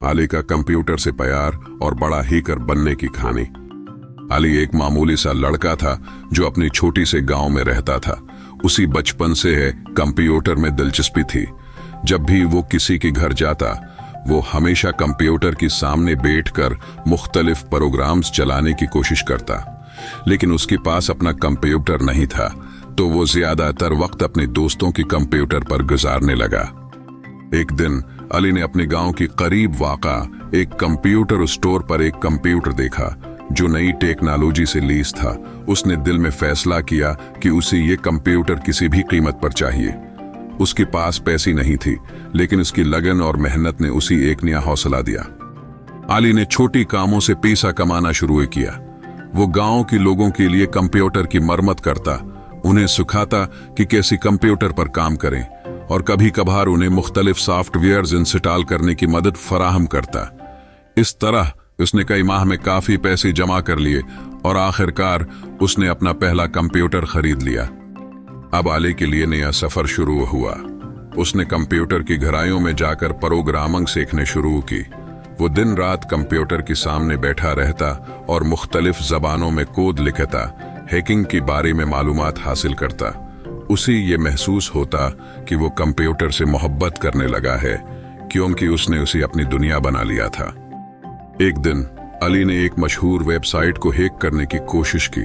अली का कंप्यूटर से प्यार और बड़ा हैकर बनने की कहानी। अली एक मामूली सा लड़का था जो अपनी छोटी से गांव में रहता था। उसी बचपन से है कंप्यूटर में दिलचस्पी थी। जब भी वो किसी के घर जाता वो हमेशा कंप्यूटर के सामने बैठकर मुख्तलिफ प्रोग्राम्स चलाने की कोशिश करता, लेकिन उसके पास अपना कंप्यूटर नहीं था तो वो ज्यादातर वक्त अपने दोस्तों के कंप्यूटर पर गुजारने लगा। एक दिन अली ने अपने गांव के करीब वाक़ा एक कंप्यूटर स्टोर पर एक कंप्यूटर देखा जो नई टेक्नोलॉजी से लैस था। उसने दिल में फैसला किया कि उसे ये कंप्यूटर किसी भी कीमत पर चाहिए। उसके पास पैसे नहीं थी, लेकिन उसकी लगन और मेहनत ने उसे एक नया हौसला दिया। अली ने छोटी कामों से पैसा कमाना शुरू किया। वो गांव के लोगों के लिए कंप्यूटर की मरम्मत करता, उन्हें सिखाता कि कैसे कंप्यूटर पर काम करें, और कभी कभार उन्हें मुख्तलिफ सॉफ्टवेयर्स इंस्टॉल करने की मदद फराहम करता। इस तरह उसने कई माह में काफी पैसे जमा कर लिए और आखिरकार उसने अपना पहला कंप्यूटर खरीद लिया। अब अली के लिए नया सफर शुरू हुआ। उसने कंप्यूटर की गहराइयों में जाकर प्रोग्रामिंग सीखने शुरू की। वो दिन रात कंप्यूटर के सामने बैठा रहता और मुख्तलिफ जबानों में कोड लिखता, हैकिंग के बारे में मालूमात हासिल करता। उसे ये महसूस होता कि वो कंप्यूटर से मोहब्बत करने लगा है, क्योंकि उसने उसे अपनी दुनिया बना लिया था। एक दिन अली ने एक मशहूर वेबसाइट को हैक करने की कोशिश की।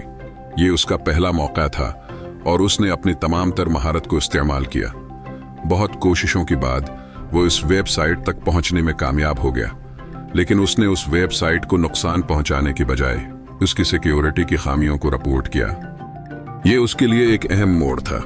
ये उसका पहला मौका था और उसने अपनी तमाम तर महारत को इस्तेमाल किया। बहुत कोशिशों के बाद वो इस वेबसाइट तक पहुंचने में कामयाब हो गया, लेकिन उसने उस वेबसाइट को नुकसान पहुंचाने की बजाय उसकी सिक्योरिटी की खामियों को रिपोर्ट किया। ये उसके लिए एक अहम मोड़ था।